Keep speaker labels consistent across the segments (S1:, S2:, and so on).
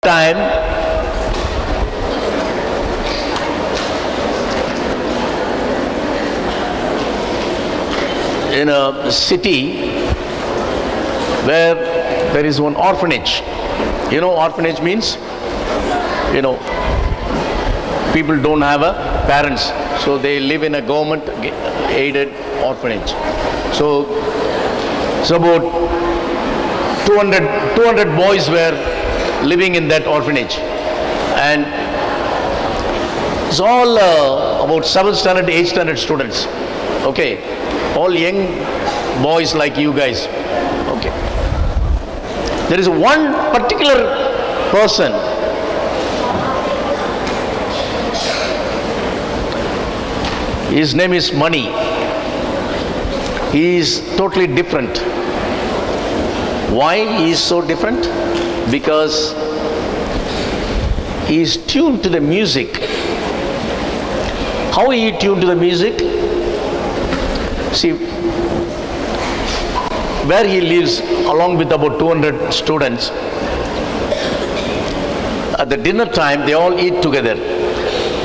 S1: time in a city where there is one orphanage. You know, orphanage means, people don't have a parents, so they live in a government aided orphanage. So it's about 200 boys were living in that orphanage, and it's all about 7th standard, 8th standard students. Okay, all young boys like you guys. Okay, there is one particular person. His name is Money. He is totally different. Why he is so different? Because he is tuned to the music. How he tuned to the music? See, where he lives along with about 200 students, at the dinner time they all eat together.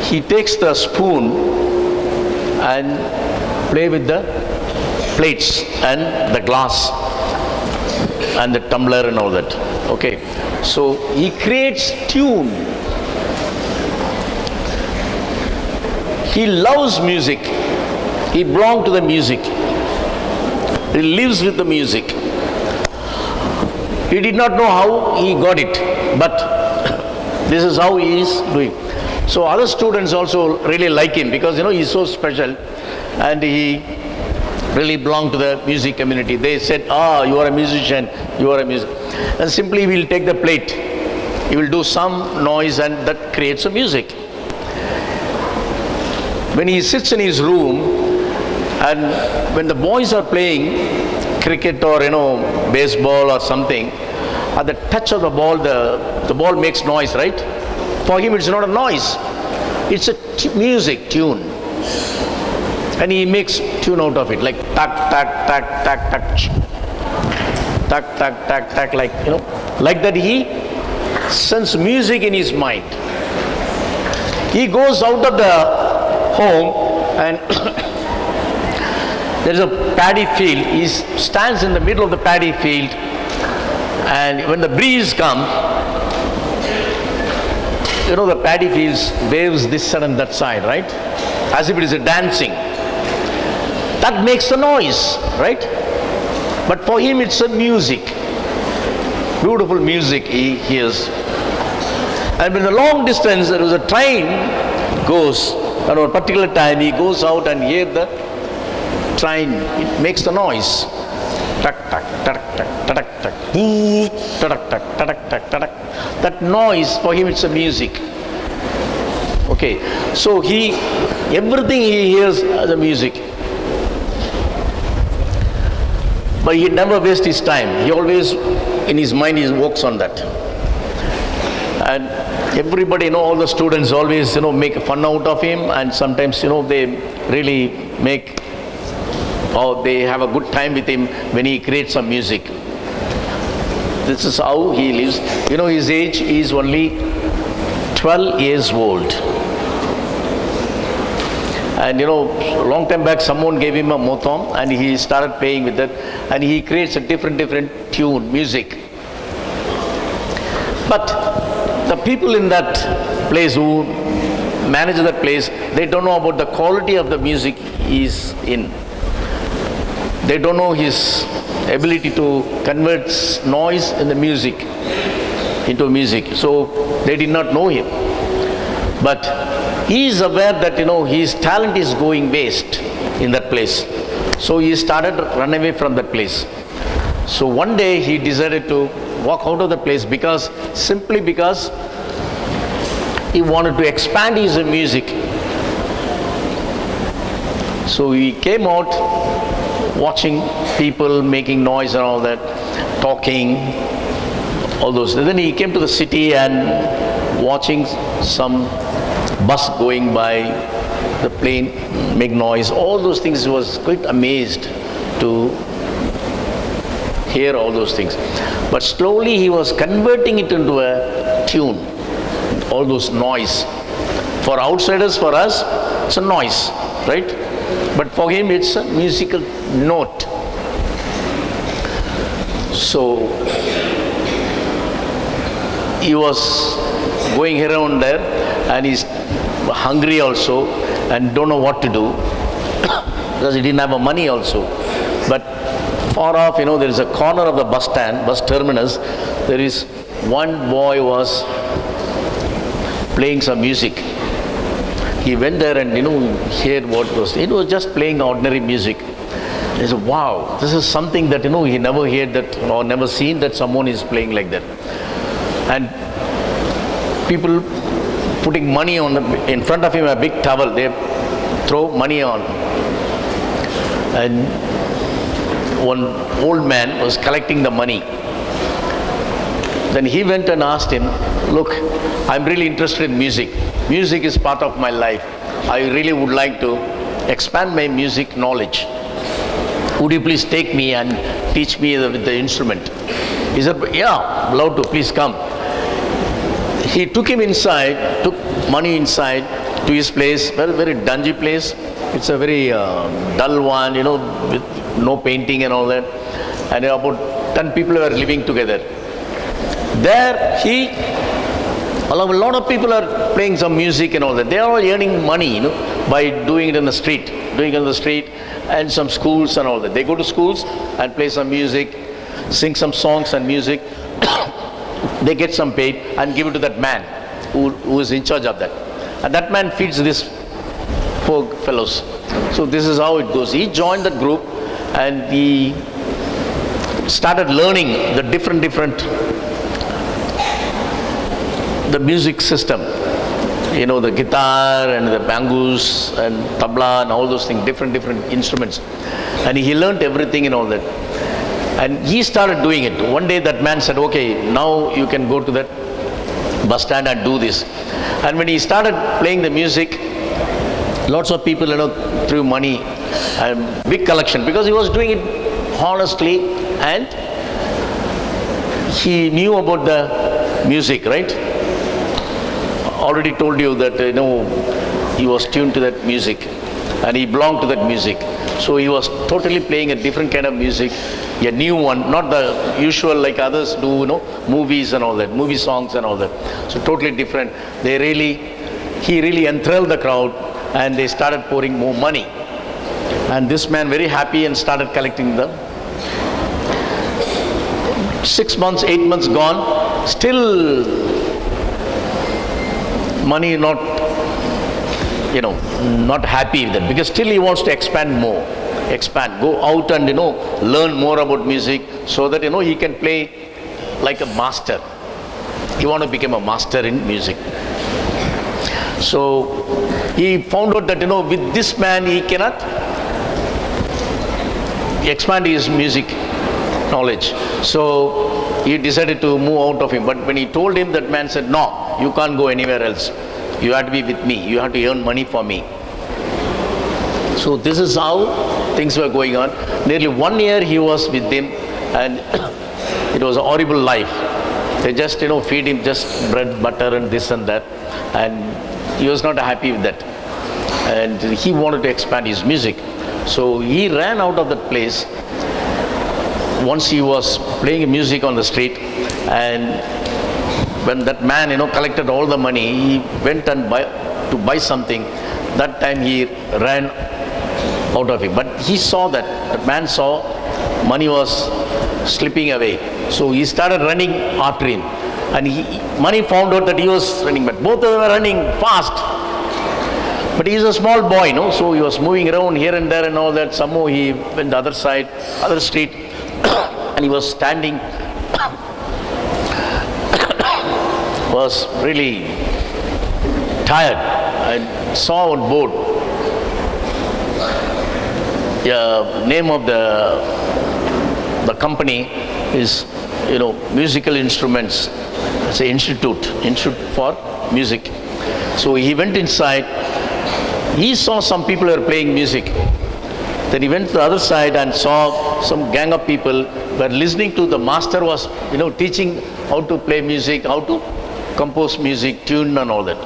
S1: He takes the spoon and play with the plates and the glass and the tumbler and all that. Okay, so he creates tune. He loves music. He belongs to the music. He lives with the music. He did not know how he got it, but this is how he is doing. So other students also really like him because he's so special, and he really belonged to the music community. They said, you are a musician, you are a musician. And simply we'll take the plate, he will do some noise, and that creates a music. When he sits in his room, and when the boys are playing cricket or baseball or something, at the touch of the ball makes noise, right? For him it's not a noise, it's a music tune. And he makes tune out of it, like tak tak tak tak tak tak tak tak tak, like that. He sends music in his mind. He goes out of the home, and there is a paddy field. He stands in the middle of the paddy field, and when the breeze comes, the paddy fields waves this side and that side, right? As if it is a dancing. That makes the noise, right? But for him it's a music. Beautiful music he hears. And when the long distance there was a train goes, at a particular time he goes out and hear the train. It makes the noise. Tak tak tak tak tak tak tak tak tak tak tak. That noise for him it's a music. Okay, so everything he hears as a music. But he never wastes his time. He always, in his mind, he works on that. And everybody, all the students always, make fun out of him, and sometimes, they really they have a good time with him when he creates some music. This is how he lives. His age is only 12 years old. And a long time back someone gave him a mothom, and he started playing with that, and he creates a different tune, music. But the people in that place who manage that place, they don't know about the quality of the music he is in. They don't know his ability to convert noise in the music into music. So they did not know him. But he is aware that his talent is going waste in that place. So he started to run away from that place. So one day he decided to walk out of the place simply because he wanted to expand his music. So he came out watching people making noise and all that, talking, all those. And then he came to the city and watching some bus going by, the plane make noise, all those things. He was quite amazed to hear all those things. But slowly he was converting it into a tune, all those noise. For outsiders, for us, it's a noise, right? But for him, it's a musical note. So he was going around there, and he's hungry also, and don't know what to do because he didn't have money also. But far off, there is a corner of the bus stand, bus terminus. There is one boy was playing some music. He went there and heard what was. It was just playing ordinary music. He said, "Wow, this is something that he never heard that or never seen that someone is playing like that." And people putting money on in front of him, a big towel. They throw money on, and one old man was collecting the money. Then he went and asked him, "Look, I'm really interested in music. Music is part of my life. I really would like to expand my music knowledge. Would you please take me and teach me the instrument?" He said, "Yeah, love to, please come." He took him inside, took money inside to his place, very, very dungy place. It's a very dull one, with no painting and all that. And about 10 people were living together. There a lot of people are playing some music and all that. They are all earning money, by doing it in the street, and some schools and all that. They go to schools and play some music, sing some songs and music. They get some paid and give it to that man who is in charge of that. And that man feeds these poor fellows. So this is how it goes. He joined that group and he started learning the different the music system. The guitar and the bangus and tabla and all those things, different instruments. And he learned everything and all that. And he started doing it. One day that man said, "Okay, now you can go to that bus stand and do this." And when he started playing the music, lots of people, threw money and big collection because he was doing it honestly and he knew about the music, right? Already told you that, he was tuned to that music and he belonged to that music. So he was totally playing a different kind of music, a new one, not the usual like others do, movies and all that, movie songs and all that. So totally different. He really enthralled the crowd and they started pouring more money. And this man very happy and started collecting them. 6 months, 8 months gone, still money not happy with it, because still he wants to expand more, go out and learn more about music so that he can play like a master. He want to become a master in music. So he found out that with this man he cannot expand his music knowledge. So he decided to move out of him. But when he told him, that man said, "No, you can't go anywhere else. You have to be with me. You have to earn money for me." So this is how things were going on. Nearly 1 year he was with him, and it was a horrible life. They just feed him just bread, butter and this and that, and he was not happy with that. And he wanted to expand his music. So he ran out of that place. Once he was playing music on the street, and when that man collected all the money, he went and to buy something. That time he ran out of it. But he saw that man saw money was slipping away. So he started running after him. And money found out that he was running, but both of them were running fast. But he is a small boy, so he was moving around here and there and all that. Somehow he went the other side, other street, and he was standing, was really tired. I saw on board, name of the company is, musical instruments. It's an institute for music. So he went inside. He saw some people were playing music. Then he went to the other side and saw some gang of people were listening to the master was, teaching how to play music, how to compose music, tune and all that.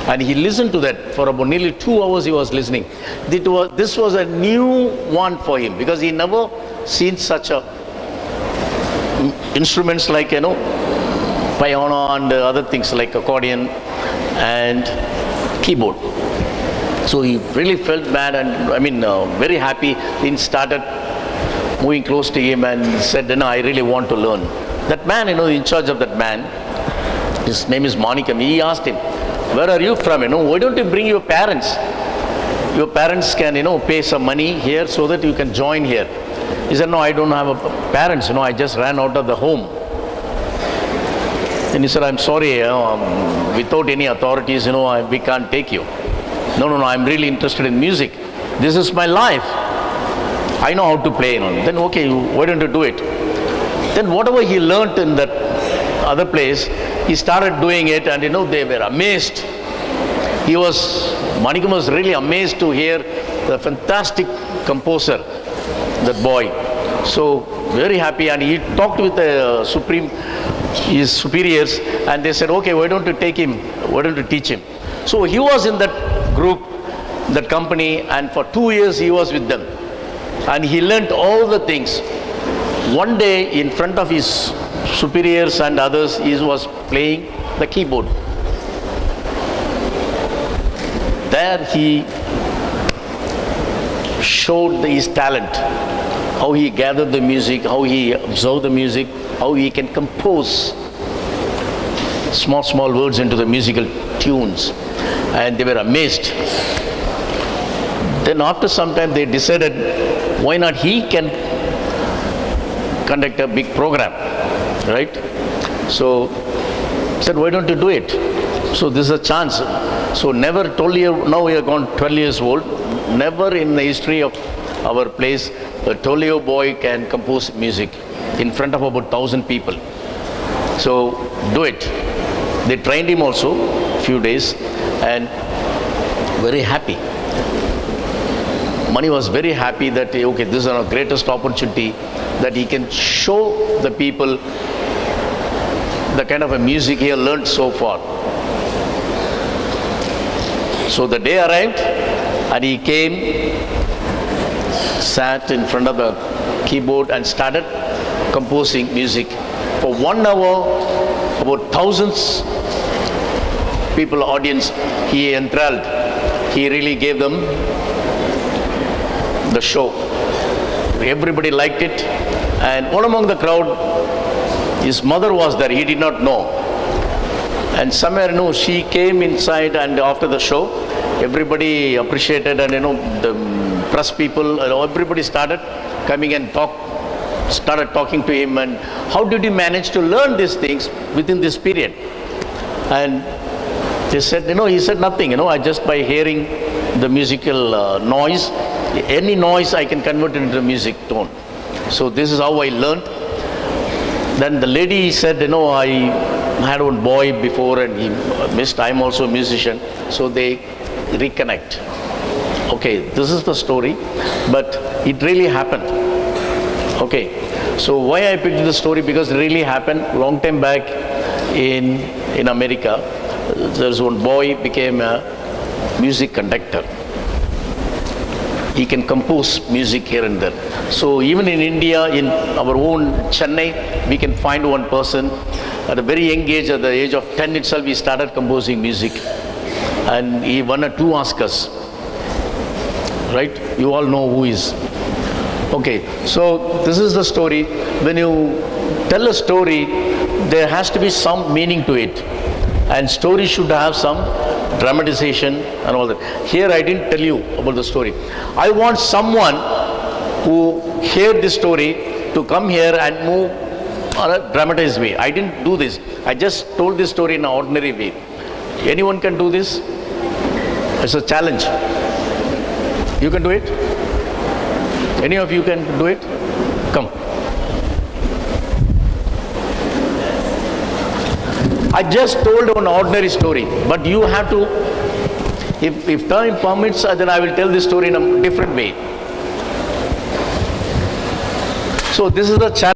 S1: And he listened to that for about nearly 2 hours he was listening. This was a new one for him because he never seen such a instruments like, piano and other things like accordion and keyboard. So he really felt bad and very happy. He started moving close to him and said, I really want to learn. That man, in charge of that man, his name is Manikam. He asked him, where are you from? Why don't you bring your parents? Your parents can, pay some money here so that you can join here. He said, no, I don't have parents. I just ran out of the home. And he said, I'm sorry, without any authorities, we can't take you. No, I'm really interested in music. This is my life. I know how to play. Then, okay, why don't you do it? Then whatever he learnt in that other place, he started doing it and, they were amazed. Manikam was really amazed to hear the fantastic composer, that boy. So, very happy, and he talked with his superiors, and they said, okay, why don't you take him, why don't you teach him? So he was in that group, that company, and for 2 years he was with them. And he learnt all the things. One day, in front of his superiors and others, he was playing the keyboard. There he showed his talent, how he gathered the music, how he observed the music, how he can compose small words into the musical tunes. And they were amazed. Then after some time they decided, why not he can conduct a big program, right? So said, why don't you do it? So this is a chance. So never now we are gone 12 years old, never in the history of our place a 12-year boy can compose music in front of about 1,000 people. So do it. They trained him also few days and very happy. Mani was very happy that, okay, this is our greatest opportunity that he can show the people the kind of a music he had learned so far. So the day arrived and he came, sat in front of the keyboard and started composing music. For 1 hour, about thousands people, audience, he enthralled. He really gave them the show. Everybody liked it. And one among the crowd, his mother was there. He did not know. And somewhere, she came inside, and after the show, everybody appreciated, and the press people, everybody started coming and started talking to him. And how did you manage to learn these things within this period? And they said, he said nothing. I just by hearing the musical noise, any noise I can convert it into a music tone. So this is how I learned. Then the lady said, I had one boy before and he missed. I'm also a musician. So they reconnect. Okay, this is the story, but it really happened. Okay, so why I picked the story? Because it really happened long time back in America. There's one boy became a music conductor. He can compose music here and there. So even in India, in our own Chennai, we can find one person at a very young age, at the age of 10 itself, he started composing music. And he won 2 Oscars. Right? You all know who he is. Okay, so this is the story. When you tell a story, there has to be some meaning to it. And story should have some dramatization and all that. Here I didn't tell you about the story. I want someone who heard this story to come here and move in a dramatized way. I didn't do this. I just told this story in an ordinary way. Anyone can do this? It's a challenge. You can do it? Any of you can do it? Come. I just told an ordinary story, but you have to, if time permits, then I will tell this story in a different way. So this is the challenge.